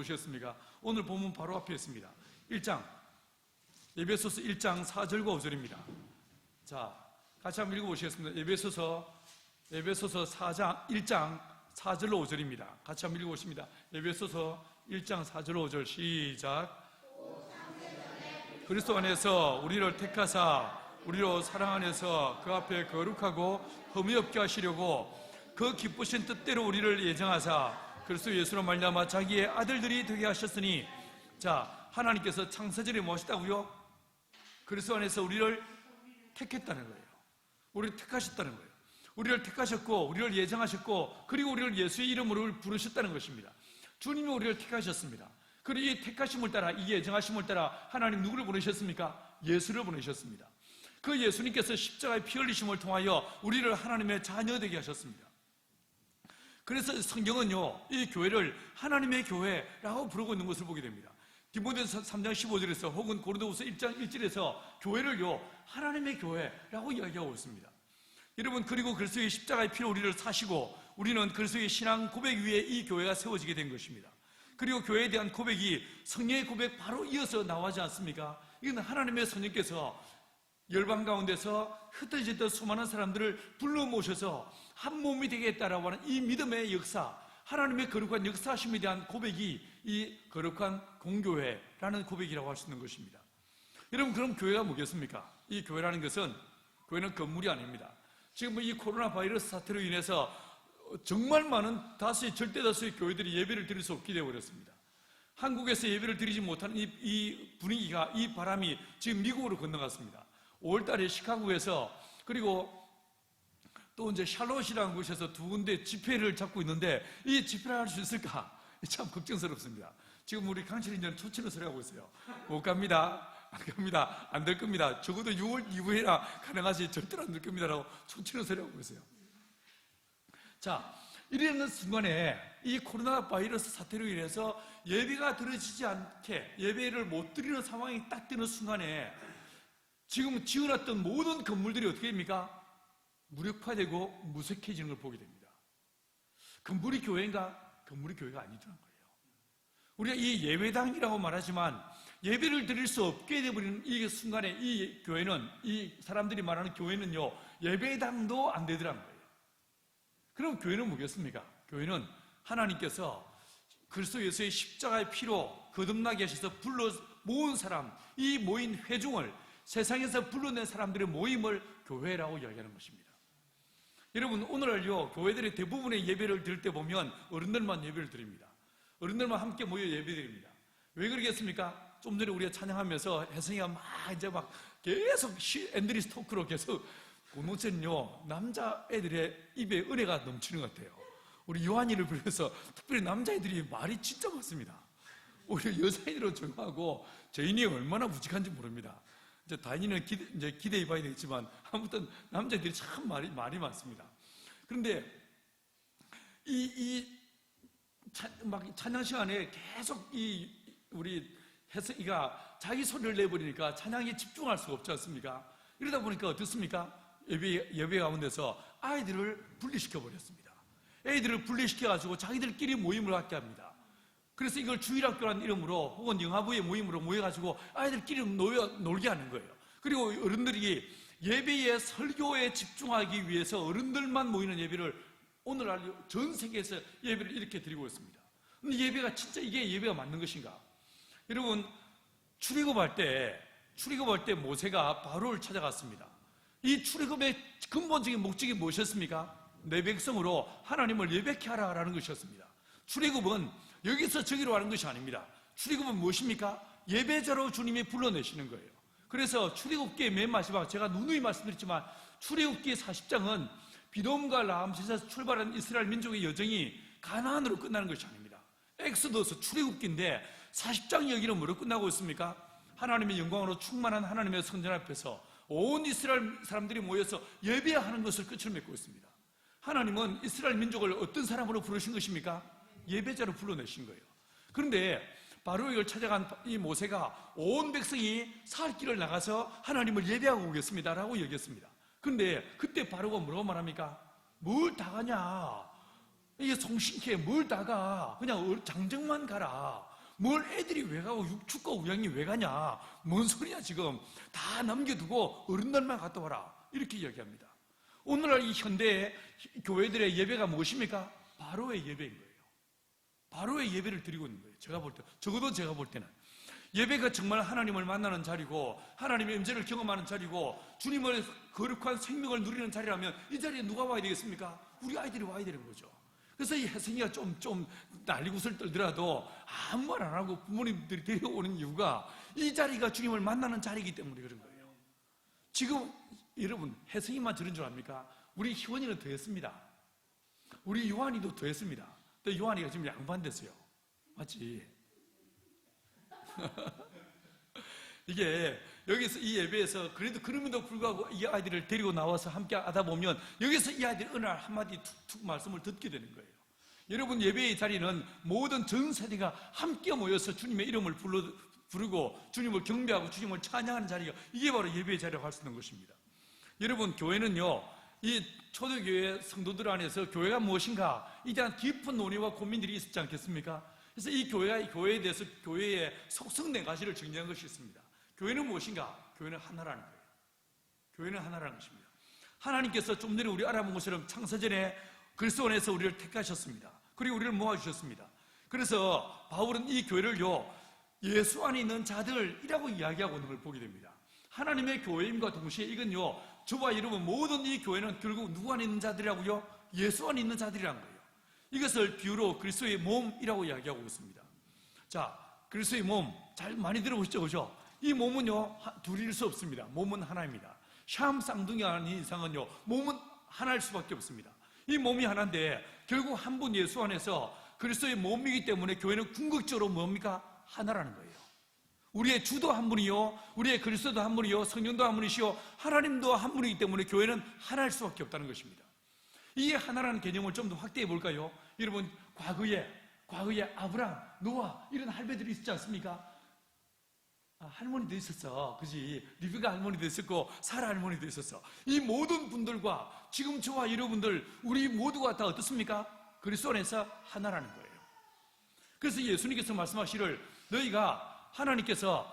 읽어보셨습니까? 오늘 본문 바로 앞에 있습니다. 1장, 에베소서 1장 4절과 5절입니다. 자, 같이 한번 읽어보시겠습니다. 에베소서 4장 1장 4절로 5절입니다. 같이 한번 읽어보십니다. 에베소서 1장 4절로 5절 시작. 그리스도 안에서 우리를 택하사 우리로 사랑 안에서 그 앞에 거룩하고 흠이 없게 하시려고 그 기쁘신 뜻대로 우리를 예정하사 그리스도 예수로 말미암아 자기의 아들들이 되게 하셨으니, 자, 하나님께서 창세전에 뭐 하셨다고요? 그리스도 안에서 우리를 택했다는 거예요. 우리를 택하셨다는 거예요. 우리를 택하셨고 우리를 예정하셨고 그리고 우리를 예수의 이름으로 부르셨다는 것입니다. 주님이 우리를 택하셨습니다. 그리고 이 택하심을 따라, 이 예정하심을 따라 하나님 누구를 보내셨습니까? 예수를 보내셨습니다. 그 예수님께서 십자가의 피 흘리심을 통하여 우리를 하나님의 자녀 되게 하셨습니다. 그래서 성경은요, 이 교회를 하나님의 교회라고 부르고 있는 것을 보게 됩니다. 디모데서 3장 15절에서 혹은 고린도후서 1장 1절에서 교회를요, 하나님의 교회라고 이야기하고 있습니다. 여러분, 그리고 그리스도의 십자가의 피로 우리를 사시고 우리는 그리스도의 신앙 고백 위에 이 교회가 세워지게 된 것입니다. 그리고 교회에 대한 고백이 성령의 고백 바로 이어서 나오지 않습니까? 이건 하나님의 성령께서 열방 가운데서 흩어졌던 수많은 사람들을 불러 모셔서 한 몸이 되겠다라고 하는 이 믿음의 역사, 하나님의 거룩한 역사하심에 대한 고백이 이 거룩한 공교회라는 고백이라고 할 수 있는 것입니다. 여러분, 그럼 교회가 뭐겠습니까? 이 교회라는 것은, 교회는 건물이 아닙니다. 지금 이 코로나 바이러스 사태로 인해서 정말 많은 절대 다수의 교회들이 예배를 드릴 수 없게 되어버렸습니다. 한국에서 예배를 드리지 못하는 이 분위기가, 이 바람이 지금 미국으로 건너갔습니다. 5월달에 시카고에서, 그리고 또 이제 샬롯이라는 곳에서 두 군데 집회를 잡고 있는데 이 집회를 할 수 있을까? 참 걱정스럽습니다. 지금 우리 강철인전 초치는 소리 하고 있어요. 못 갑니다. 안 갑니다. 안 될 겁니다. 적어도 6월 이후에나 가능하지 절대로 안 될 겁니다라고 초치는 소리 하고 있어요. 자, 이러는 순간에 이 코로나 바이러스 사태로 인해서 예배가 드려지지 않게 예배를 못 드리는 상황이 딱 되는 순간에 지금 지어놨던 모든 건물들이 어떻게 됩니까? 무력화되고 무색해지는 걸 보게 됩니다. 건물이 교회인가? 건물이 교회가 아니더란 거예요. 우리가 이 예배당이라고 말하지만 예배를 드릴 수 없게 되어버리는 이 순간에 이 교회는, 이 사람들이 말하는 교회는요, 예배당도 안 되더란 거예요. 그럼 교회는 뭐겠습니까? 교회는 하나님께서 그리스도 예수의 십자가의 피로 거듭나게 하셔서 불러 모은 사람, 이 모인 회중을, 세상에서 불러낸 사람들의 모임을 교회라고 이야기하는 것입니다. 여러분, 오늘날요, 교회들의 대부분의 예배를 드릴 때 보면 어른들만 예배를 드립니다. 어른들만 함께 모여 예배 드립니다. 왜 그러겠습니까? 좀 전에 우리가 찬양하면서 혜성이가 막 계속 앤드리스 토크로 계속, 공동체는요, 남자애들의 입에 은혜가 넘치는 것 같아요. 우리 요한이를 비롯해서 특별히 남자애들이 말이 진짜 많습니다. 오히려 여자애들은 조용하고 저희는 얼마나 무직한지 모릅니다. 이제 다인이는 기대해 봐야 되겠지만, 아무튼 남자애들이 참 말이 많습니다. 그런데 찬양 시간에 계속 우리 혜성이가 자기 소리를 내버리니까 찬양에 집중할 수가 없지 않습니까? 이러다 보니까 어떻습니까? 예배 가운데서 아이들을 분리시켜버렸습니다. 애들을 분리시켜가지고 자기들끼리 모임을 갖게 합니다. 그래서 이걸 주일학교라는 이름으로 혹은 영화부의 모임으로 모여가지고 아이들끼리 놀게 하는 거예요. 그리고 어른들이 예배에, 설교에 집중하기 위해서 어른들만 모이는 예배를 오늘날 전 세계에서 예배를 이렇게 드리고 있습니다. 근데 예배가 진짜 이게 예배가 맞는 것인가? 여러분, 출애굽할 때 모세가 바로를 찾아갔습니다. 이 출애굽의 근본적인 목적이 무엇이었습니까? 내 백성으로 하나님을 예배케 하라라는 것이었습니다. 출애굽은 여기서 저기로 하는 것이 아닙니다. 출애굽은 무엇입니까? 예배자로 주님이 불러내시는 거예요. 그래서 출애굽기의 맨 마지막, 제가 누누이 말씀드렸지만 출애굽기 40장은 비돔과 라암셋에서 출발한 이스라엘 민족의 여정이 가나안으로 끝나는 것이 아닙니다. 엑소더스 출애굽기인데 40장 여기는 뭐로 끝나고 있습니까? 하나님의 영광으로 충만한 하나님의 성전 앞에서 온 이스라엘 사람들이 모여서 예배하는 것을 끝을 맺고 있습니다. 하나님은 이스라엘 민족을 어떤 사람으로 부르신 것입니까? 예배자로 불러내신 거예요. 그런데 바로 이걸 찾아간 이 모세가 온 백성이 살 길을 나가서 하나님을 예배하고 오겠습니다 라고 얘기했습니다. 그런데 그때 바로가 뭐라고 말합니까? 뭘 다 가냐? 이게 송신케 뭘 다 가? 그냥 장정만 가라. 뭘 애들이 왜 가고 축구 우양이 왜 가냐? 뭔 소리야 지금? 다 남겨두고 어른들만 갔다 와라. 이렇게 이야기합니다. 오늘날 이 현대의 교회들의 예배가 무엇입니까? 바로의 예배인 거예요. 바로의 예배를 드리고 있는 거예요. 제가 볼 때, 적어도 제가 볼 때는 예배가 정말 하나님을 만나는 자리고 하나님의 임재를 경험하는 자리고 주님의 거룩한 생명을 누리는 자리라면 이 자리에 누가 와야 되겠습니까? 우리 아이들이 와야 되는 거죠. 그래서 이 혜성이가 좀 난리굿을 떨더라도 아무 말 안 하고 부모님들이 데려오는 이유가 이 자리가 주님을 만나는 자리이기 때문에 그런 거예요. 지금 여러분 혜성이만 저런 줄 압니까? 우리 희원이는 더 했습니다. 우리 요한이도 더 했습니다. 또 요한이가 지금 양반됐어요. 맞지? 이게 여기서 이 예배에서 그래도 그럼에도 불구하고 이 아이들을 데리고 나와서 함께 하다 보면 여기서 이 아이들이 어느 날 한마디 툭툭 말씀을 듣게 되는 거예요. 여러분 예배의 자리는 모든 전 세대가 함께 모여서 주님의 이름을 부르고 주님을 경배하고 주님을 찬양하는 자리가 이게 바로 예배의 자리라고 할 수 있는 것입니다. 여러분 교회는요 이 초대교회 성도들 안에서 교회가 무엇인가 에 대한 깊은 논의와 고민들이 있었지 않겠습니까? 그래서 이 교회가 교회에 대해서 교회의 속성된 가시를 정리한 것이 있습니다. 교회는 무엇인가? 교회는 하나라는 거예요. 교회는 하나라는 것입니다. 하나님께서 좀 전에 우리 알아본 것처럼 창세전에 그리스도 안에서 우리를 택하셨습니다. 그리고 우리를 모아주셨습니다. 그래서 바울은 이 교회를요 예수 안에 있는 자들이라고 이야기하고 있는 걸 보게 됩니다. 하나님의 교회임과 동시에 이건요 저와 여러분 모든 이 교회는 결국 누구 안에 있는 자들이라고요? 예수 안에 있는 자들이라는 거예요. 이것을 비유로 그리스도의 몸이라고 이야기하고 있습니다. 자, 그리스도의 몸 잘 많이 들어보시죠, 그죠? 이 몸은요 둘일 수 없습니다. 몸은 하나입니다. 샴 쌍둥이 아닌 이상은요 몸은 하나일 수밖에 없습니다. 이 몸이 하나인데 결국 한 분 예수 안에서 그리스도의 몸이기 때문에 교회는 궁극적으로 뭡니까? 하나라는 거예요. 우리의 주도 한 분이요 우리의 그리스도도 한 분이요 성령도 한 분이시요 하나님도 한 분이기 때문에 교회는 하나일 수밖에 없다는 것입니다. 이 하나라는 개념을 좀 더 확대해 볼까요? 여러분 과거에 아브라함, 노아 이런 할배들이 있었지 않습니까? 할머니도 있었어. 그지? 리브가 할머니도 있었고 사라 할머니도 있었어. 이 모든 분들과 지금 저와 여러분들 우리 모두가 다 어떻습니까? 그리스도 안에서 하나라는 거예요. 그래서 예수님께서 말씀하시를 너희가 하나님께서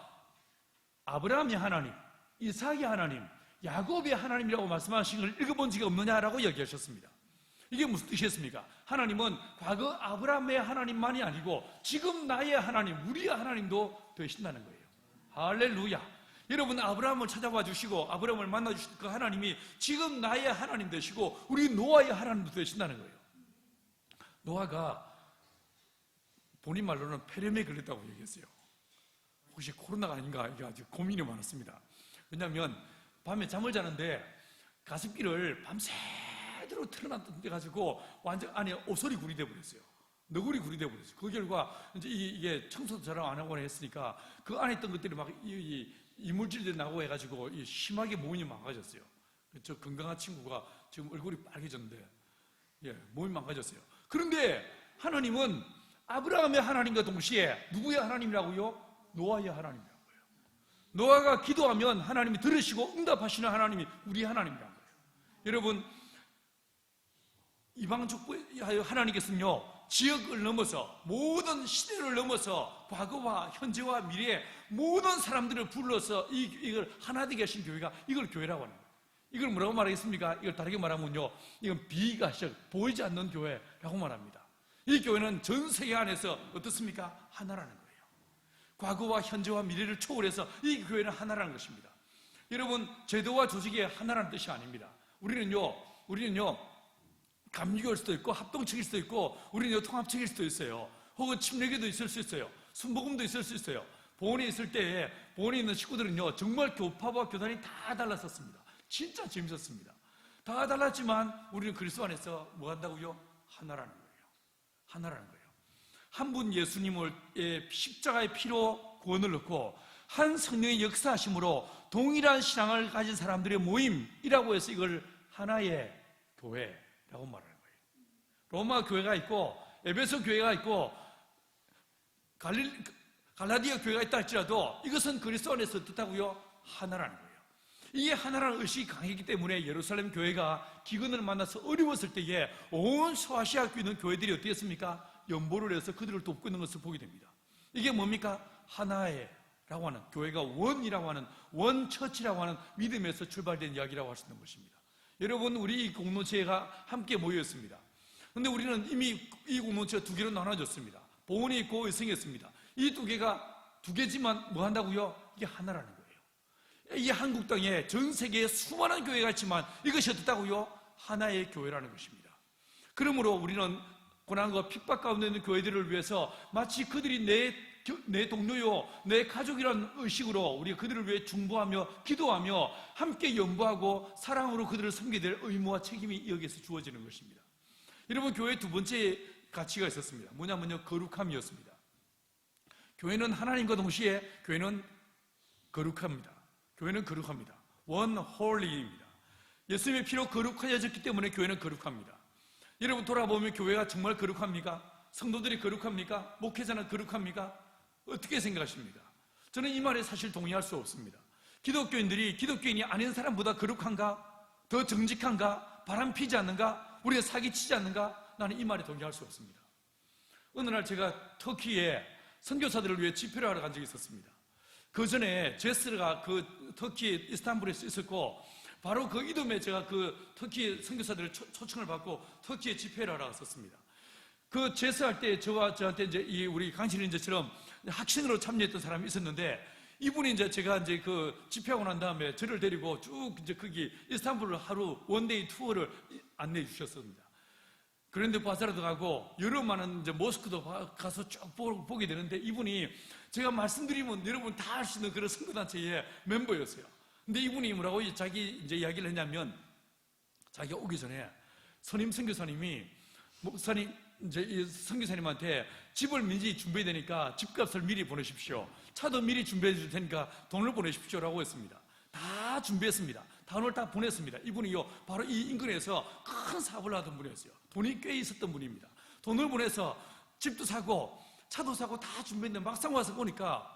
아브라함의 하나님, 이삭의 하나님, 야곱의 하나님이라고 말씀하신 걸 읽어본 적이 없느냐라고 얘기하셨습니다. 이게 무슨 뜻이었습니까? 하나님은 과거 아브라함의 하나님만이 아니고 지금 나의 하나님, 우리의 하나님도 되신다는 거예요. 할렐루야. 여러분 아브라함을 찾아와 주시고 아브라함을 만나 주신 그 하나님이 지금 나의 하나님 되시고 우리 노아의 하나님도 되신다는 거예요. 노아가 본인 말로는 폐렴에 걸렸다고 얘기했어요. 혹시 코로나가 아닌가 이게 아주 고민이 많았습니다. 왜냐하면 밤에 잠을 자는데 가습기를 밤새도록 틀어놔가지고 완전 안에 오솔이 굴이 돼버렸어요. 너구리 굴이 돼버렸어요. 그 결과 이제 이게 청소도 잘 안 하고 했으니까 그 안에 있던 것들이 막 이물질들이 나고 해가지고 심하게 몸이 망가졌어요. 저 건강한 친구가 지금 얼굴이 빨개졌는데 몸이 망가졌어요. 그런데 하나님은 아브라함의 하나님과 동시에 누구의 하나님이라고요? 노아의 하나님이라는 거예요. 노아가 기도하면 하나님이 들으시고 응답하시는 하나님이 우리 하나님이라는 거예요. 여러분 이방 족보 하나님께서는요 지역을 넘어서 모든 시대를 넘어서 과거와 현재와 미래의 모든 사람들을 불러서 이걸 하나 되게 하신 교회가 이걸 교회라고 하는 거예요. 이걸 뭐라고 말하겠습니까? 이걸 다르게 말하면요 이건 비가시적 보이지 않는 교회라고 말합니다. 이 교회는 전 세계 안에서 어떻습니까? 하나라는 거예요. 과거와 현재와 미래를 초월해서 이 교회는 하나라는 것입니다. 여러분 제도와 조직이 하나라는 뜻이 아닙니다. 우리는요 감리교일 수도 있고 합동체일 수도 있고 우리는 통합체일 수도 있어요. 혹은 침례교도 있을 수 있어요. 순복음도 있을 수 있어요. 보원에 있을 때 보원에 있는 식구들은요 정말 교파와 교단이 다 달랐었습니다. 진짜 재밌었습니다. 다 달랐지만 우리는 그리스도 안에서 뭐 한다고요? 하나라는 거예요. 하나라는 거예요. 한 분 예수님을 십자가의 피로 구원을 얻고 한 성령의 역사하심으로 동일한 신앙을 가진 사람들의 모임이라고 해서 이걸 하나의 교회라고 말하는 거예요. 로마 교회가 있고 에베소 교회가 있고 갈라디아 교회가 있다 할지라도 이것은 그리스도 안에서 어떻다고요? 하나라는 거예요. 이게 하나라는 의식이 강했기 때문에 예루살렘 교회가 기근을 만나서 어려웠을 때에 온 소아시아 있는 교회들이 어떻게 했습니까? 연보를 해서 그들을 돕고 있는 것을 보게 됩니다. 이게 뭡니까? 하나의라고 하는, 교회가 원이라고 하는, 원처치라고 하는 믿음에서 출발된 이야기라고 할 수 있는 것입니다. 여러분, 우리 이 공동체가 함께 모였습니다. 그런데 우리는 이미 이 공동체가 두 개로 나눠졌습니다. 보훈이 있고 의성이 있습니다. 이 두 개가 두 개지만 뭐 한다고요? 이게 하나라는 거예요. 이 한국 땅에 전 세계에 수많은 교회가 있지만 이것이 어떻다고요? 하나의 교회라는 것입니다. 그러므로 우리는 고난과 핍박 가운데 있는 교회들을 위해서 마치 그들이 내 동료요, 내 가족이라는 의식으로 우리가 그들을 위해 중보하며 기도하며 함께 연구하고 사랑으로 그들을 섬기게 될 의무와 책임이 여기에서 주어지는 것입니다. 여러분, 교회의 두 번째 가치가 있었습니다. 뭐냐면요, 거룩함이었습니다. 교회는 하나님과 동시에 교회는 거룩합니다. 교회는 거룩합니다. One holy입니다. 예수님의 피로 거룩하여졌기 때문에 교회는 거룩합니다. 여러분, 돌아보면 교회가 정말 거룩합니까? 성도들이 거룩합니까? 목회자는 거룩합니까? 어떻게 생각하십니까? 저는 이 말에 사실 동의할 수 없습니다. 기독교인들이 기독교인이 아닌 사람보다 거룩한가? 더 정직한가? 바람피지 않는가? 우리가 사기치지 않는가? 나는 이 말에 동의할 수 없습니다. 어느 날 제가 터키에 선교사들을 위해 집회를 하러 간 적이 있었습니다. 그 전에 제스가 그 터키 이스탄불에 있었고, 바로 그 이듬해 제가 그 터키 선교사들의 초청을 받고 터키에 집회를 하러 갔었습니다. 그 제스할 때 저한테 이제 우리 강신인제처럼 학생으로 참여했던 사람이 있었는데, 이분이 제가 그 집회하고 난 다음에 저를 데리고 쭉 거기 이스탄불을 하루 원데이 투어를 안내해 주셨습니다. 그런데 바사라도 가고 여러 많은 모스크도 가서 쭉 보게 되는데, 이분이 제가 말씀드리면 여러분 다 알 수 있는 그런 선교단체의 멤버였어요. 근데 이분이 뭐라고 자기 이야기를 했냐면, 자기가 오기 전에 선임 선교사님이 목사님 이 선교사님한테 집을 미리 준비해야 되니까 집값을 미리 보내십시오. 차도 미리 준비해 줄 테니까 돈을 보내십시오라고 했습니다. 다 준비했습니다. 돈을 다 보냈습니다. 이분이요, 바로 이 인근에서 큰 사업을 하던 분이었어요. 돈이 꽤 있었던 분입니다. 돈을 보내서 집도 사고 차도 사고 다 준비했는데 막상 와서 보니까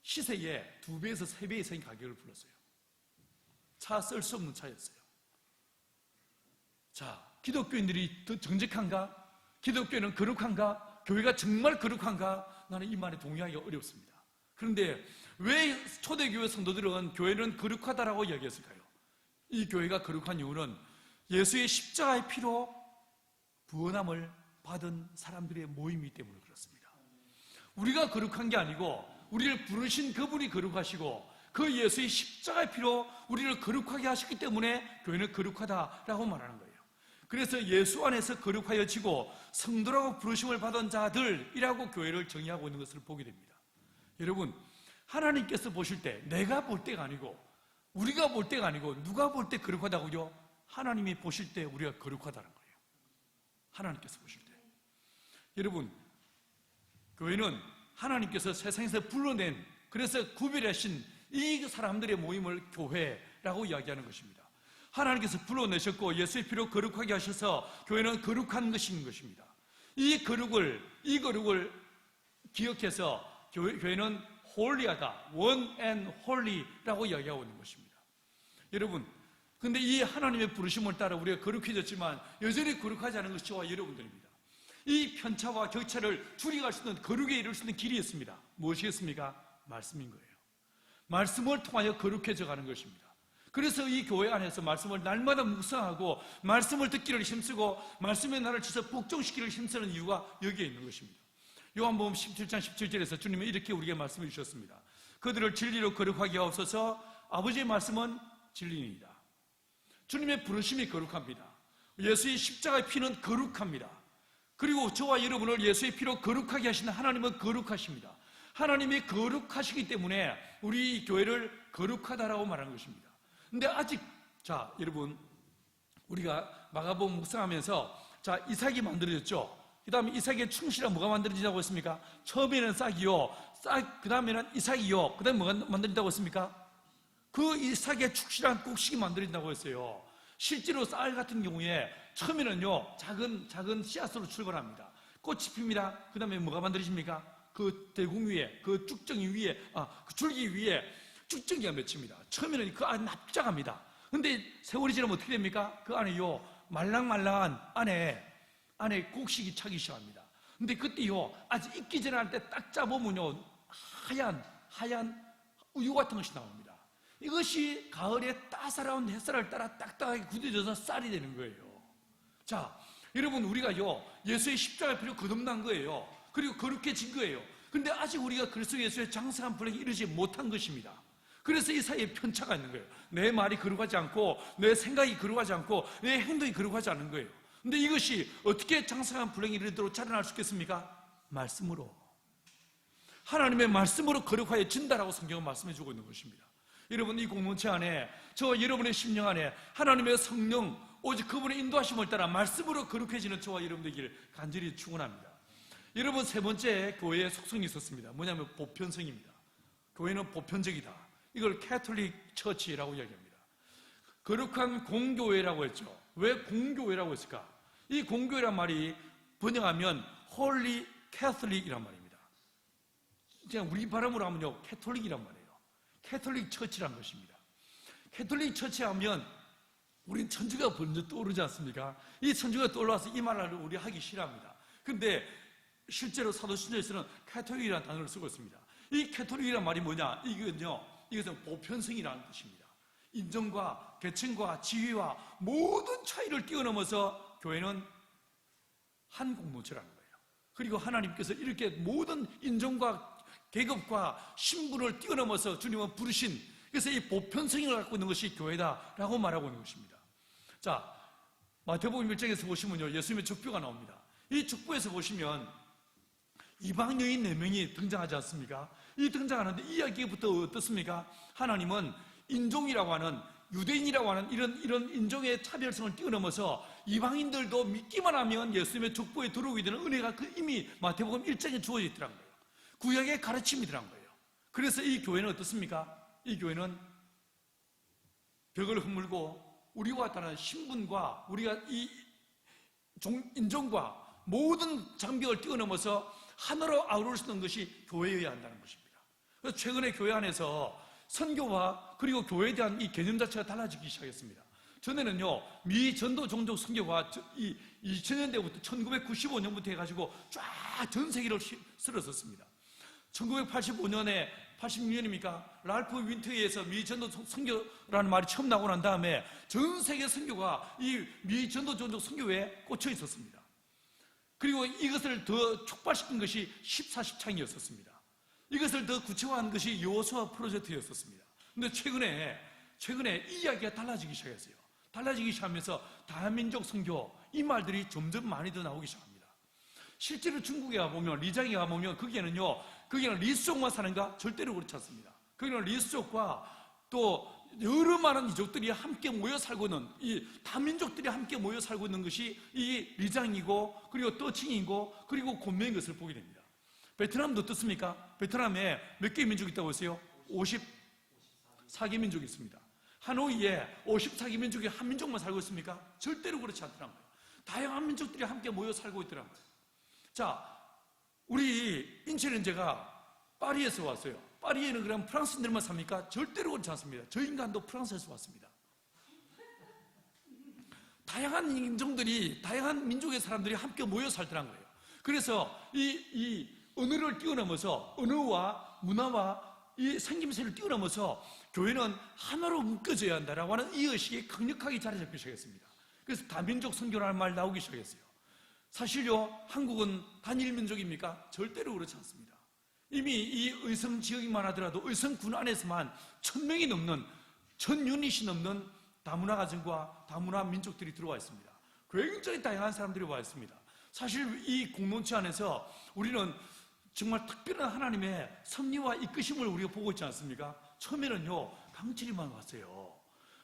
시세에 2배에서 3배 이상의 가격을 불렀어요. 차 쓸 수 없는 차였어요. 자, 기독교인들이 더 정직한가? 기독교는 거룩한가? 교회가 정말 거룩한가? 나는 이 말에 동의하기가 어렵습니다. 그런데 왜 초대교회 성도들은 교회는 거룩하다라고 이야기했을까요? 이 교회가 거룩한 이유는 예수의 십자가의 피로 구원함을 받은 사람들의 모임이기 때문에 그렇습니다. 우리가 거룩한 게 아니고 우리를 부르신 그분이 거룩하시고 그 예수의 십자가의 피로 우리를 거룩하게 하셨기 때문에 교회는 거룩하다라고 말하는 거예요. 그래서 예수 안에서 거룩하여지고 성도라고 부르심을 받은 자들이라고 교회를 정의하고 있는 것을 보게 됩니다. 여러분, 하나님께서 보실 때 내가 볼 때가 아니고 우리가 볼 때가 아니고 누가 볼 때 거룩하다고요? 하나님이 보실 때 우리가 거룩하다는 거예요. 하나님께서 보실 때. 여러분, 교회는 하나님께서 세상에서 불러낸, 그래서 구별하신 이 사람들의 모임을 교회라고 이야기하는 것입니다. 하나님께서 불러내셨고 예수의 피로 거룩하게 하셔서 교회는 거룩한 것인 것입니다. 이 거룩을 기억해서 교회는 홀리하다, one and holy라고 이야기하고 있는 것입니다. 여러분, 근데 이 하나님의 부르심을 따라 우리가 거룩해졌지만 여전히 거룩하지 않은 것이 저와 여러분들입니다. 이 편차와 격차를 줄여갈 수 있는, 거룩에 이룰 수 있는 길이 있습니다. 무엇이겠습니까? 말씀인 거예요. 말씀을 통하여 거룩해져 가는 것입니다. 그래서 이 교회 안에서 말씀을 날마다 묵상하고 말씀을 듣기를 힘쓰고 말씀의 나를 지서 복종시키기를 힘쓰는 이유가 여기에 있는 것입니다. 요한복음 17장 17절에서 주님은 이렇게 우리에게 말씀해 주셨습니다. 그들을 진리로 거룩하게 하옵소서. 아버지의 말씀은 진리입니다. 주님의 부르심이 거룩합니다. 예수의 십자가의 피는 거룩합니다. 그리고 저와 여러분을 예수의 피로 거룩하게 하시는 하나님은 거룩하십니다. 하나님이 거룩하시기 때문에 우리 교회를 거룩하다라고 말하는 것입니다. 근데 아직, 자, 여러분, 우리가 마가복음 묵상하면서, 자, 이삭이 만들어졌죠? 그 다음에 이삭의 충실한 뭐가 만들어지자고 했습니까? 처음에는 싹이요, 그 다음에는 이삭이요, 그 다음에 뭐가 만들어진다고 했습니까? 그 이삭의 축실한 곡식이 만들어진다고 했어요. 실제로 쌀 같은 경우에 처음에는요, 작은 씨앗으로 출발합니다. 꽃이 핍니다. 그 다음에 뭐가 만들어집니까? 그 대궁 위에, 그 쭉정이 위에, 그 줄기 위에 쭉정이가 맺힙니다. 처음에는 그 안에 납작합니다. 근데 세월이 지나면 어떻게 됩니까? 그 안에요, 말랑말랑한 안에 곡식이 차기 시작합니다. 근데 그때요, 아직 익기 전에 할 때 딱 잡으면요, 하얀 우유 같은 것이 나옵니다. 이것이 가을에 따사로운 햇살을 따라 딱딱하게 굳어져서 쌀이 되는 거예요. 자, 여러분, 우리가요, 예수의 십자가 필요 거듭난 거예요. 그리고 거룩해진 거예요. 근데 아직 우리가 그리스도 예수의 장성한 분량에 이르지 못한 것입니다. 그래서 이 사이에 편차가 있는 거예요. 내 말이 거룩하지 않고, 내 생각이 거룩하지 않고, 내 행동이 거룩하지 않은 거예요. 근데 이것이 어떻게 장성한 분량에 이르도록 자라날 수 있겠습니까? 말씀으로. 하나님의 말씀으로 거룩하여 진다라고 성경은 말씀해 주고 있는 것입니다. 여러분, 이 공동체 안에, 저 여러분의 심령 안에 하나님의 성령, 오직 그분의 인도하심을 따라 말씀으로 거룩해지는 저와 여러분 되기를 간절히 축원합니다. 여러분, 세 번째 교회의 속성이 있었습니다. 뭐냐면 보편성입니다. 교회는 보편적이다. 이걸 캐톨릭 처치라고 이야기합니다. 거룩한 공교회라고 했죠. 왜 공교회라고 했을까? 이 공교회란 말이 번역하면 Holy Catholic이란 말입니다. 그냥 우리 발음으로 하면요, 캐톨릭이란 말이에요. 캐톨릭 처치란 것입니다. 캐톨릭 처치 하면 우린 천주가 먼저 떠오르지 않습니까? 이 천주가 떠올라서 이 말을 우리 하기 싫어합니다. 근데 실제로 사도신조에서는 캐톨릭이라는 단어를 쓰고 있습니다. 이 캐톨릭이란 말이 뭐냐? 이것은 보편성이라는 뜻입니다. 인종과 계층과 지위와 모든 차이를 뛰어넘어서 교회는 한 공동체라는 거예요. 그리고 하나님께서 이렇게 모든 인종과 계급과 신분을 뛰어넘어서 주님은 부르신, 그래서 이 보편성을 갖고 있는 것이 교회다라고 말하고 있는 것입니다. 자, 마태복음 1장에서 보시면요, 예수님의 족보가 나옵니다. 이 족보에서 보시면 이방 여인 4명이 등장하지 않습니까? 이 등장하는데 이 이야기부터 어떻습니까? 하나님은 인종이라고 하는, 유대인이라고 하는 이런 인종의 차별성을 뛰어넘어서 이방인들도 믿기만 하면 예수님의 족보에 들어오게 되는 은혜가 이미 마태복음 1장에 주어져 있더란 거예요. 구약의 가르침이더란 거예요. 그래서 이 교회는 어떻습니까? 이 교회는 벽을 허물고 우리와 다른 신분과 우리가 이 인종과 모든 장벽을 뛰어넘어서 하나로 아우를 수 있는 것이 교회여야 한다는 것입니다. 그래서 최근에 교회 안에서 선교와 그리고 교회에 대한 이 개념 자체가 달라지기 시작했습니다. 전에는요, 미전도 종족 선교가 2000년대부터 1995년부터 해가지고 쫙 전 세계를 쓸었었습니다. 1985년에 86년입니까? 랄프 윈터에 의해서 미전도 선교라는 말이 처음 나오고 난 다음에 전 세계 선교가 이 미전도 종족 선교에 꽂혀 있었습니다. 그리고 이것을 더 촉발시킨 것이 14.10창이었습니다. 이것을 더 구체화한 것이 여호수아 프로젝트였습니다. 그런데 최근에 이 이야기가 달라지기 시작했어요. 달라지기 시작하면서 다민족 선교, 이 말들이 점점 많이 더 나오기 시작합니다. 실제로 중국에 가보면, 리장에 가보면 거기는 리스족만 사는가? 절대로 그렇지 않습니다. 거기는 리스족과 또 여러 많은 이족들이 함께 모여 살고 있는, 이 다민족들이 함께 모여 살고 있는 것이 이 리장이고, 그리고 떠칭이고, 그리고 곤명인 것을 보게 됩니다. 베트남도 어떻습니까? 베트남에 몇 개의 민족이 있다고 했어요? 54개 민족이 있습니다. 하노이에 54개 민족이 한 민족만 살고 있습니까? 절대로 그렇지 않더라고요. 다양한 민족들이 함께 모여 살고 있더라고요. 자, 우리 인천은 제가 파리에서 왔어요. 파리에는 그럼 프랑스인들만 삽니까? 절대로 그렇지 않습니다. 저 인간도 프랑스에서 왔습니다. 다양한 인종들이, 다양한 민족의 사람들이 함께 모여 살더란 거예요. 그래서 이 언어를 뛰어넘어서, 언어와 문화와 이 생김새를 뛰어넘어서 교회는 하나로 묶여져야 한다라고 하는 이 의식이 강력하게 자리 잡기 시작했습니다. 그래서 다민족 선교라는 말 나오기 시작했어요. 사실요, 한국은 단일 민족입니까? 절대로 그렇지 않습니다. 이미 이 의성 지역만 하더라도 의성군 안에서만 1000명이 넘는, 1000유닛이 넘는 다문화 가정과 다문화 민족들이 들어와 있습니다. 굉장히 다양한 사람들이 와 있습니다. 사실 이 공동체 안에서 우리는 정말 특별한 하나님의 섭리와 이끄심을 우리가 보고 있지 않습니까? 처음에는요, 강철이만 왔어요.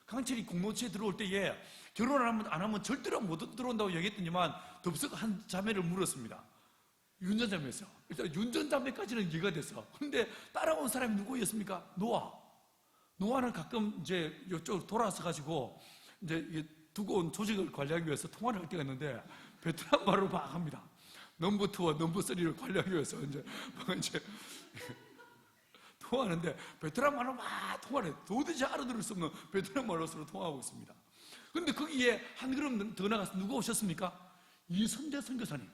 강철이 공동체에 들어올 때에 결혼 안 하면 절대로 못 들어온다고 얘기했더니만 덥석 한 자매를 물었습니다. 윤전자매에서. 일단 윤전자매까지는 이해가 됐어. 근데 따라온 사람이 누구였습니까? 노아는 가끔 이제 이쪽으로 돌아서 가지고 이제 두고 온 조직을 관리하기 위해서 통화를 할 때가 있는데 베트남 말로 막 합니다. 넘버 2와 넘버 3를 관리하기 위해서 이제 통화하는데 베트남 말로 막 통화를 해요. 도대체 알아들을 수 없는 베트남 말로 서로 통화하고 있습니다. 그런데 거기에 한 걸음 더 나가서 누가 오셨습니까? 이선재 선교사님.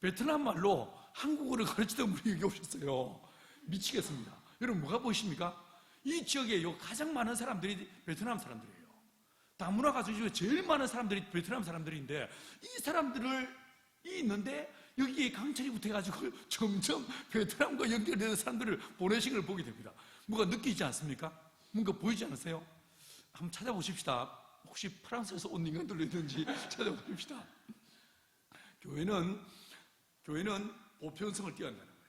베트남 말로 한국어를 가르치던 분이 여기 오셨어요. 미치겠습니다. 여러분 뭐가 보이십니까? 이 지역에 가장 많은 사람들이 베트남 사람들이에요. 다문화 가족 중에 제일 많은 사람들이 베트남 사람들인데, 이 사람들이 있는데 여기에 강철이 붙어가지고 점점 베트남과 연결되는 사람들을 보내신 걸 보게 됩니다. 뭐가 느끼지 않습니까? 뭔가 보이지 않으세요? 한번 찾아보십시다. 혹시 프랑스에서 온 인간들도 있는지 찾아보십시다. 교회는 보편성을 띄어낸다는 거예요.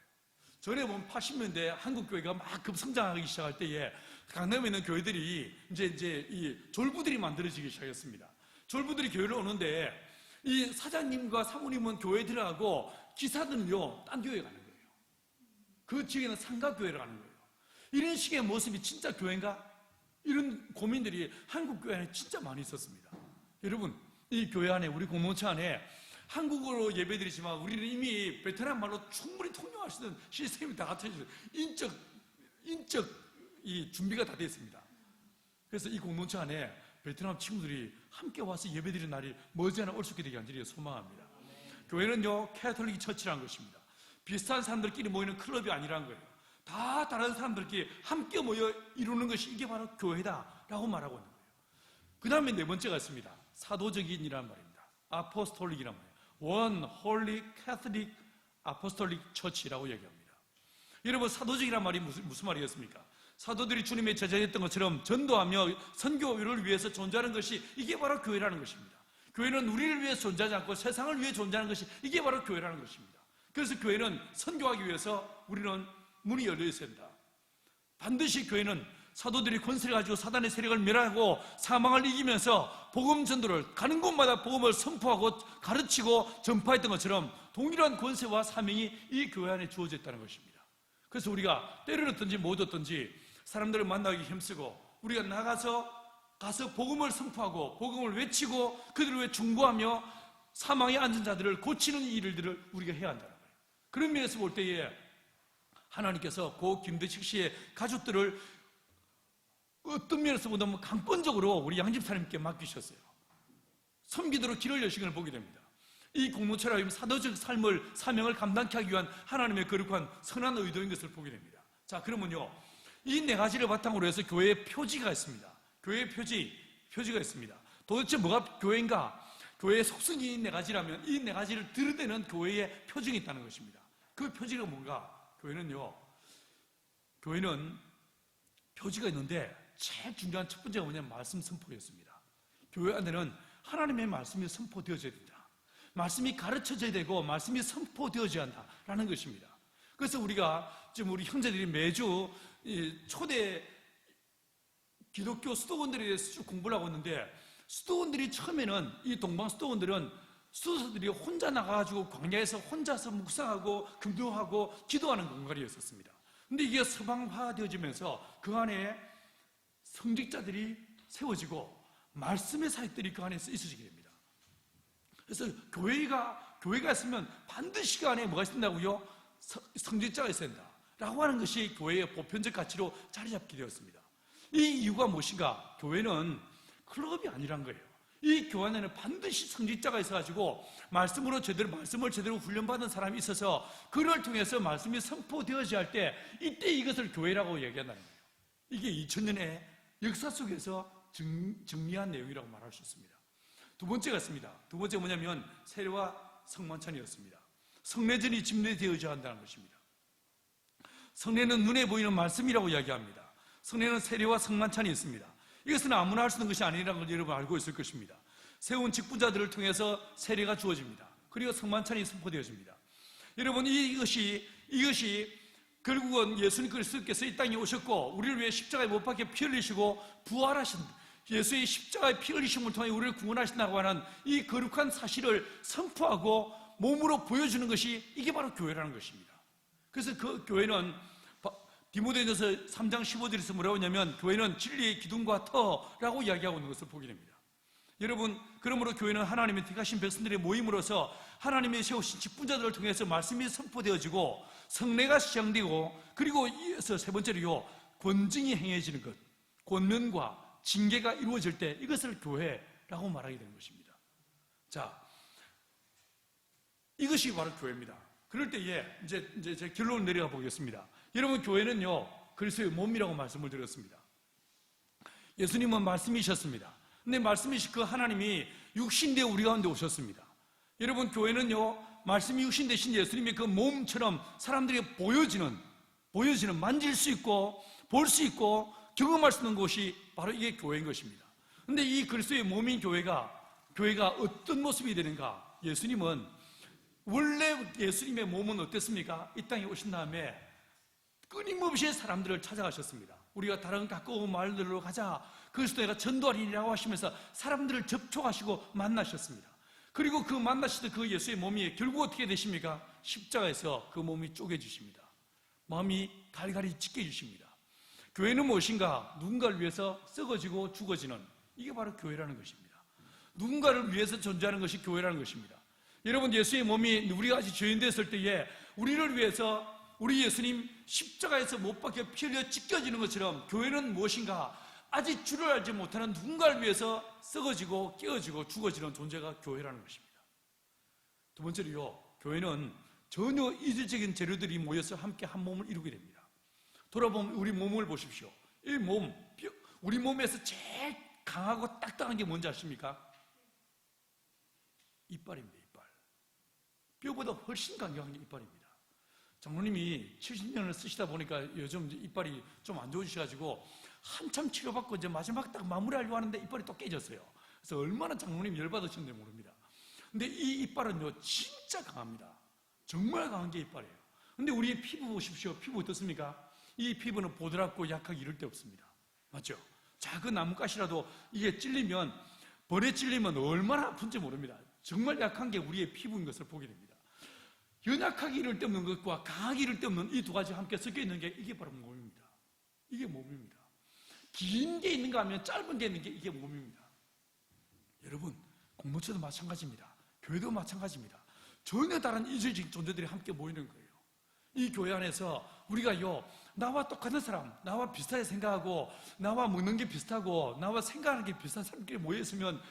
전에 보면 80년대 한국 교회가 막 급성장하기 시작할 때에 강남에 있는 교회들이 이제 이 졸부들이 만들어지기 시작했습니다. 졸부들이 교회를 오는데 이 사장님과 사모님은 교회에 들어가고 기사들은요 딴 교회 가는 거예요. 그 지역에는 상가교회를 가는 거예요. 이런 식의 모습이 진짜 교회인가? 이런 고민들이 한국 교회 안에 진짜 많이 있었습니다. 여러분, 이 교회 안에, 우리 공동체 안에 한국어로 예배드리지만 우리는 이미 베트남 말로 충분히 통용할 수 있는 시스템이 다 갖춰져 있어요. 인적 이 준비가 다 되어 있습니다. 그래서 이 공동체 안에 베트남 친구들이 함께 와서 예배드리는 날이 머지않아 올 수 있게 되기 간절히 소망합니다. 교회는요 캐톨릭 처치라는 것입니다. 비슷한 사람들끼리 모이는 클럽이 아니라는 거예요. 다 다른 사람들끼리 함께 모여 이루는 것이 이게 바로 교회다라고 말하고 있는 거예요. 그 다음에 네 번째가 있습니다. 사도적인이라는 말입니다. 아포스톨릭이란 말이에요. One Holy Catholic Apostolic Church라고 얘기합니다. 여러분, 사도적이란 말이 무슨 말이겠습니까? 사도들이 주님의 제자였던 것처럼 전도하며 선교를 위해서 존재하는 것이 이게 바로 교회라는 것입니다. 교회는 우리를 위해서 존재하지 않고 세상을 위해 존재하는 것이 이게 바로 교회라는 것입니다. 그래서 교회는 선교하기 위해서 우리는 문이 열려 있어야 된다. 반드시 교회는 사도들이 권세를 가지고 사단의 세력을 멸하고 사망을 이기면서 복음 전도를 가는 곳마다 복음을 선포하고 가르치고 전파했던 것처럼 동일한 권세와 사명이 이 교회 안에 주어져 있다는 것입니다. 그래서 우리가 때를 얻든지 못 얻든지 사람들을 만나기 힘쓰고 우리가 가서 복음을 선포하고 복음을 외치고 그들을 위해 중보하며 사망에 앉은 자들을 고치는 일들을 우리가 해야 한다는 거예요. 그런 면에서 볼 때에 하나님께서 고 김대식 씨의 가족들을 어떤 면에서 보면 강권적으로 우리 양집사님께 맡기셨어요. 섬기도록 길을 여신 걸 보게 됩니다. 이 공동체라면 사도적 삶을 사명을 감당케 하기 위한 하나님의 거룩한 선한 의도인 것을 보게 됩니다. 자, 그러면요 이 네 가지를 바탕으로 해서 교회의 표지가 있습니다. 교회의 표지가 있습니다. 도대체 뭐가 교회인가? 교회의 속성이 네 가지라면 이 네 가지를 들여대는 교회의 표징이 있다는 것입니다. 그 표지가 뭔가? 교회는 표지가 있는데 제일 중요한 첫 번째가 뭐냐면 말씀 선포였습니다. 교회 안에는 하나님의 말씀이 선포되어져야 된다. 말씀이 가르쳐져야 되고 말씀이 선포되어져야 한다라는 것입니다. 그래서 우리가 지금 우리 형제들이 매주 초대 기독교 수도원들에 대해서 쭉 공부를 하고 있는데, 수도원들이 처음에는 이 동방 수도원들은 수도사들이 혼자 나가가지고 광야에서 혼자서 묵상하고 금도하고 기도하는 공간이었습니다. 근데 이게 서방화되어지면서 그 안에 성직자들이 세워지고 말씀의 사역들이 그 안에 있어지게 됩니다. 그래서 교회가 있으면 반드시 그 안에 뭐가 있다고요? 성직자가 있어야 된다라고 하는 것이 교회의 보편적 가치로 자리 잡게 되었습니다. 이 이유가 무엇인가? 교회는 클럽이 아니란 거예요. 이 교회 안에는 반드시 성직자가 있어가지고 말씀을 제대로 훈련받은 사람이 있어서 그를 통해서 말씀이 선포되어져야 할 때 이때 이것을 교회라고 얘기한다는 거예요. 이게 2000년의 역사 속에서 정리한 내용이라고 말할 수 있습니다. 두 번째가 있습니다. 두 번째가 뭐냐면 세례와 성만찬이었습니다. 성례전이 집례되어져야 한다는 것입니다. 성례는 눈에 보이는 말씀이라고 이야기합니다. 성례는 세례와 성만찬이 있습니다. 이것은 아무나 할 수 있는 것이 아니라는 걸 여러분 알고 있을 것입니다. 세운 직분자들을 통해서 세례가 주어집니다. 그리고 성만찬이 선포되어집니다. 여러분, 이것이 결국은 예수님 그리스도께서 이 땅에 오셨고 우리를 위해 십자가에 못 박혀 피 흘리시고 부활하신 예수의 십자가의 피 흘리심을 통해 우리를 구원하신다고 하는 이 거룩한 사실을 선포하고 몸으로 보여주는 것이 이게 바로 교회라는 것입니다. 그래서 그 교회는 디모데전서 3장 15절에서 뭐라고 하냐면 교회는 진리의 기둥과 터라고 이야기하고 있는 것을 보게 됩니다. 여러분, 그러므로 교회는 하나님의 택하신 백성들의 모임으로서 하나님의 세우신 직분자들을 통해서 말씀이 선포되어지고 성례가 시작되고 그리고 이어서 세 번째로요 권증이 행해지는 것, 권면과 징계가 이루어질 때 이것을 교회라고 말하게 되는 것입니다. 자, 이것이 바로 교회입니다. 그럴 때에 이제 제 결론을 내려가 보겠습니다. 여러분, 교회는요, 그리스도의 몸이라고 말씀을 드렸습니다. 예수님은 말씀이셨습니다. 근데 말씀이신 그 하나님이 육신되어 우리 가운데 오셨습니다. 여러분, 교회는요, 말씀이 육신 되신 예수님의 그 몸처럼 사람들에게 보여지는, 만질 수 있고 볼 수 있고 경험할 수 있는 곳이 바로 이게 교회인 것입니다. 근데 이 그리스도의 몸인 교회가 어떤 모습이 되는가? 예수님은 원래 예수님의 몸은 어땠습니까? 이 땅에 오신 다음에 끊임없이 사람들을 찾아가셨습니다. 우리가 다른 가까운 마을들로 가자, 그리스도 내가 전도하리라고 하시면서 사람들을 접촉하시고 만나셨습니다. 그리고 그 만나시던 그 예수의 몸이 결국 어떻게 되십니까? 십자가에서 그 몸이 쪼개지십니다. 마음이 갈갈이 찢겨지십니다. 교회는 무엇인가? 누군가를 위해서 썩어지고 죽어지는, 이게 바로 교회라는 것입니다. 누군가를 위해서 존재하는 것이 교회라는 것입니다. 여러분, 예수의 몸이 우리가 아직 죄인되었을 때에 우리를 위해서 우리 예수님 십자가에서 못 박혀 피 흘려 찢겨지는 것처럼 교회는 무엇인가? 아직 주를 알지 못하는 누군가를 위해서 썩어지고 깨어지고 죽어지는 존재가 교회라는 것입니다. 두 번째로요, 교회는 전혀 이질적인 재료들이 모여서 함께 한 몸을 이루게 됩니다. 돌아보면 우리 몸을 보십시오. 이 몸, 우리 몸에서 제일 강하고 딱딱한 게 뭔지 아십니까? 이빨입니다. 이빨. 뼈보다 훨씬 강력한 게 이빨입니다. 장로님이 70년을 쓰시다 보니까 요즘 이빨이 좀 안 좋으셔가지고 한참 치료받고 이제 마지막 딱 마무리하려고 하는데 이빨이 또 깨졌어요. 그래서 얼마나 장로님이 열받으셨는지 모릅니다. 근데 이 이빨은요, 진짜 강합니다. 정말 강한 게 이빨이에요. 근데 우리의 피부 보십시오. 피부 어떻습니까? 이 피부는 보드랍고 약하게 이럴 데 없습니다. 맞죠? 작은 나뭇가시라도 이게 찔리면, 벌에 찔리면 얼마나 아픈지 모릅니다. 정말 약한 게 우리의 피부인 것을 보게 됩니다. 연약하게 이럴 데 없는 것과 강하게 이럴 데 없는 이 두 가지가 함께 섞여 있는 게 이게 바로 몸입니다. 이게 몸입니다. 긴 게 있는가 하면 짧은 게 있는 게 이게 몸입니다. 여러분, 공동체도 마찬가지입니다. 교회도 마찬가지입니다. 전혀 다른 이질적인 존재들이 함께 모이는 거예요. 이 교회 안에서 우리가요, 나와 똑같은 사람, 나와 비슷하게 생각하고 나와 먹는 게 비슷하고 나와 생각하는 게 비슷한 사람끼리 모여있으면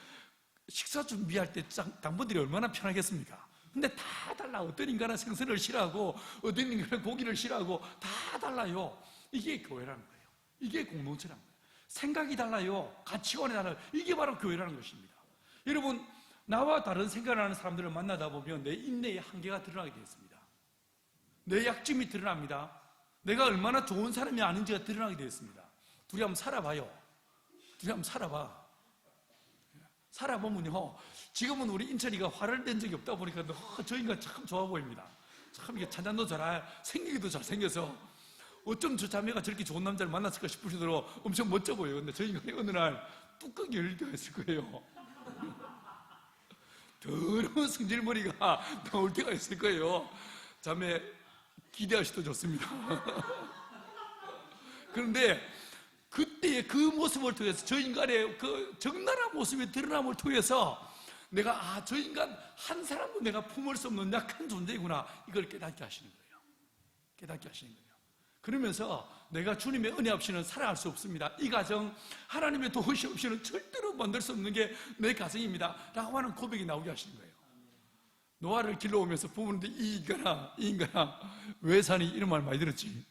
식사 준비할 때 당번들이 얼마나 편하겠습니까? 근데 다 달라. 어떤 인간은 생선을 싫어하고 어떤 인간은 고기를 싫어하고 다 달라요. 이게 교회라는 거예요. 이게 공동체라는 거예요. 생각이 달라요. 가치관이 달라요. 이게 바로 교회라는 것입니다. 여러분, 나와 다른 생각을 하는 사람들을 만나다 보면 내 인내의 한계가 드러나게 되었습니다. 내 약점이 드러납니다. 내가 얼마나 좋은 사람이 아닌지가 드러나게 되었습니다. 둘이 한번 살아봐요. 둘이 한번 살아봐. 살아보면요, 지금은 우리 인철이가 화를 낸 적이 없다 보니까 저 인간 참 좋아 보입니다. 참 이게 찬잔도 잘, 생기기도 잘생겨서 어쩜 저 자매가 저렇게 좋은 남자를 만났을까 싶을 정도로 엄청 멋져 보여요. 근데 저 인간이 어느 날 뚜껑이 열릴 때가 있을 거예요. 더러운 승질머리가 나올 때가 있을 거예요. 자매 기대하셔도 좋습니다. 그런데 그때의 그 모습을 통해서 저 인간의 그 적나라한 모습이 드러남을 통해서 내가 저 인간 한 사람도 내가 품을 수 없는 약한 존재이구나, 이걸 깨닫게 하시는 거예요. 깨닫게 하시는 거예요. 그러면서 내가 주님의 은혜 없이는 살아갈 수 없습니다. 이 가정 하나님의 도우심 없이는 절대로 만들 수 없는 게 내 가정입니다 라고 하는 고백이 나오게 하시는 거예요. 노아를 길러오면서 부모님들 이 인간아 왜 사니? 이런 말 많이 들었지.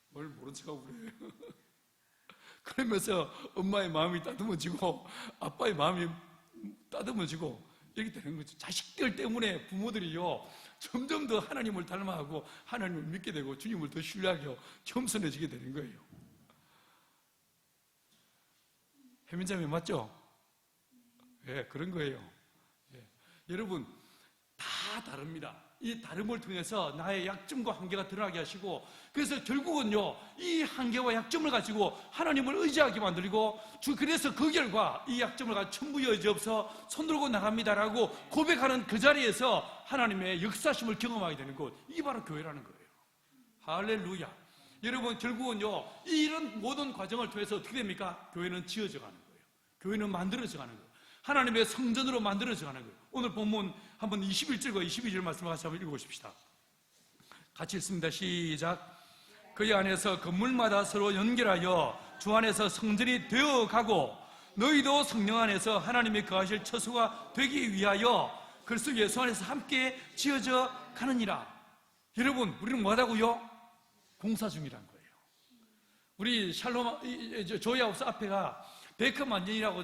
뭘 모른 척하고 그래. 그러면서 엄마의 마음이 따듬어지고 아빠의 마음이 따듬어지고 이렇게 되는 거죠. 자식들 때문에 부모들이요, 점점 더 하나님을 닮아가고 하나님을 믿게 되고 주님을 더 신뢰하고 겸손해지게 되는 거예요. 혜민자매 맞죠? 예, 그런 거예요. 예. 여러분, 다 다릅니다. 이 다름을 통해서 나의 약점과 한계가 드러나게 하시고, 그래서 결국은요, 이 한계와 약점을 가지고 하나님을 의지하게 만들고, 그래서 그 결과 이 약점을 가지고 천부 여지없어 손들고 나갑니다라고 고백하는 그 자리에서 하나님의 역사심을 경험하게 되는 것, 이게 바로 교회라는 거예요. 할렐루야. 여러분, 결국은요, 이런 모든 과정을 통해서 어떻게 됩니까? 교회는 지어져 가는 거예요. 교회는 만들어져 가는 거예요. 하나님의 성전으로 만들어져 가는 거예요. 오늘 본문 한번 21절과 22절 말씀을 같이 한번 읽어보십시다. 같이 읽습니다. 시작. 그의 안에서 건물마다 서로 연결하여 주 안에서 성전이 되어가고 너희도 성령 안에서 하나님의 거하실 처소가 되기 위하여 그리스도 예수 안에서 함께 지어져 가느니라. 여러분, 우리는 뭐하다고요? 공사 중이란 거예요. 우리 샬롬 조이하우스 앞에가 베이커 만년이라고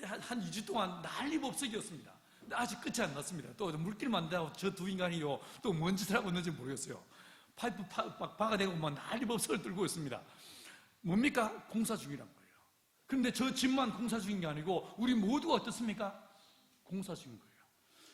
한 2주 동안 난리법석이었습니다. 근데 아직 끝이 안 났습니다. 또 물길 만든다고 저 두 인간이요, 또 뭔 짓을 하고 있는지 모르겠어요. 파이프 박아대고 막 난리법석을 들고 있습니다. 뭡니까? 공사 중이란 거예요. 그런데 저 집만 공사 중인 게 아니고 우리 모두가 어떻습니까? 공사 중인 거예요.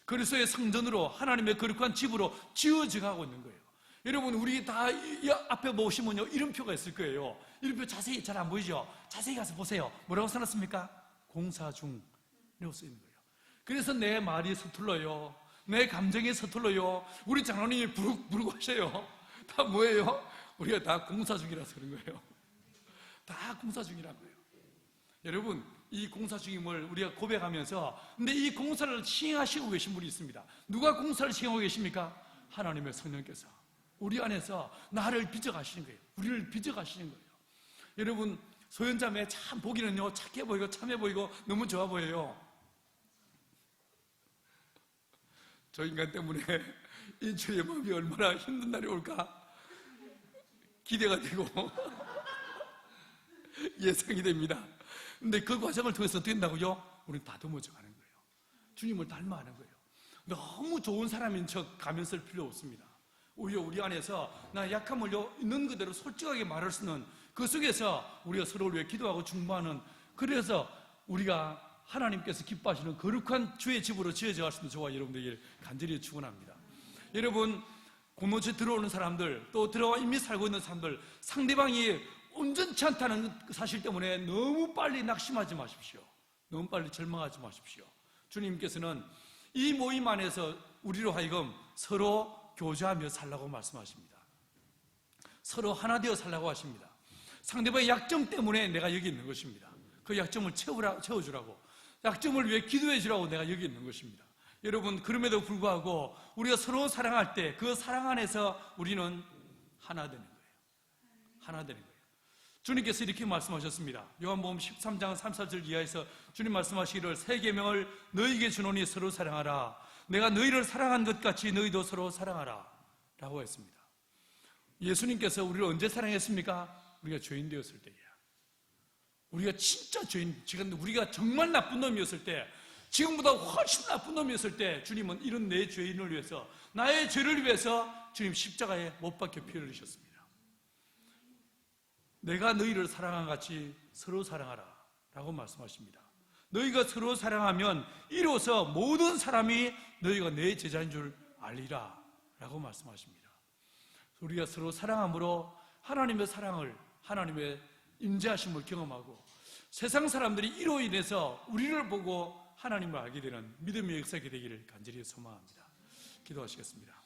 그리스도의 성전으로, 하나님의 거룩한 집으로 지어져 가고 있는 거예요. 여러분, 우리 다 이 앞에 보시면요, 이름표가 있을 거예요. 이름표 자세히 잘 안 보이죠? 자세히 가서 보세요. 뭐라고 써놨습니까? 공사 중이라고 써 있는 거예요. 그래서 내 말이 서툴러요, 내 감정이 서툴러요, 우리 장로님이 부르고 하셔요. 다 뭐예요? 우리가 다 공사 중이라서 그런 거예요. 다 공사 중이란 거예요. 여러분, 이 공사 중임을 우리가 고백하면서, 근데 이 공사를 시행하시고 계신 분이 있습니다. 누가 공사를 시행하고 계십니까? 하나님의 성령께서 우리 안에서 나를 빚어가시는 거예요. 우리를 빚어가시는 거예요. 여러분, 소현자매 참 보기는요, 착해 보이고 참해 보이고 너무 좋아 보여요. 저 인간 때문에 인주의 마음이 얼마나 힘든 날이 올까 기대가 되고 예상이 됩니다. 근데 그 과정을 통해서 어떻게 된다고요? 우리는 다듬어져 가는 거예요. 주님을 닮아가는 거예요. 너무 좋은 사람인 척 가면 쓸 필요 없습니다. 오히려 우리 안에서 나 약함을 있는 그대로 솔직하게 말할 수 있는 그 속에서 우리가 서로를 위해 기도하고 중보하는, 그래서 우리가 하나님께서 기뻐하시는 거룩한 주의 집으로 지어져 갈 수 있는 저와 여러분들에게 간절히 축원합니다. 여러분, 공동체 들어오는 사람들, 또 들어와 이미 살고 있는 사람들, 상대방이 온전치 않다는 사실 때문에 너무 빨리 낙심하지 마십시오. 너무 빨리 절망하지 마십시오. 주님께서는 이 모임 안에서 우리로 하여금 서로 교제하며 살라고 말씀하십니다. 서로 하나 되어 살라고 하십니다. 상대방의 약점 때문에 내가 여기 있는 것입니다. 그 약점을 채워주라고, 약점을 위해 기도해 주라고 내가 여기 있는 것입니다. 여러분, 그럼에도 불구하고 우리가 서로 사랑할 때 그 사랑 안에서 우리는 하나 되는 거예요. 하나 되는 거예요. 주님께서 이렇게 말씀하셨습니다. 요한복음 13장 34절 이하에서 주님 말씀하시기를, 새 계명을 너희에게 주노니 서로 사랑하라. 내가 너희를 사랑한 것 같이 너희도 서로 사랑하라 라고 했습니다. 예수님께서 우리를 언제 사랑했습니까? 우리가 죄인 되었을 때야. 우리가 진짜 죄인, 우리가 정말 나쁜 놈이었을 때, 지금보다 훨씬 나쁜 놈이었을 때 주님은 이런 내 죄인을 위해서, 나의 죄를 위해서 주님 십자가에 못 박혀 피 흘리셨습니다. 내가 너희를 사랑한 같이 서로 사랑하라 라고 말씀하십니다. 너희가 서로 사랑하면 이로써 모든 사람이 너희가 내 제자인 줄 알리라 라고 말씀하십니다. 우리가 서로 사랑함으로 하나님의 사랑을, 하나님의 임재하심을 경험하고 세상 사람들이 이로 인해서 우리를 보고 하나님을 알게 되는 믿음의 역사가 되기를 간절히 소망합니다. 기도하시겠습니다.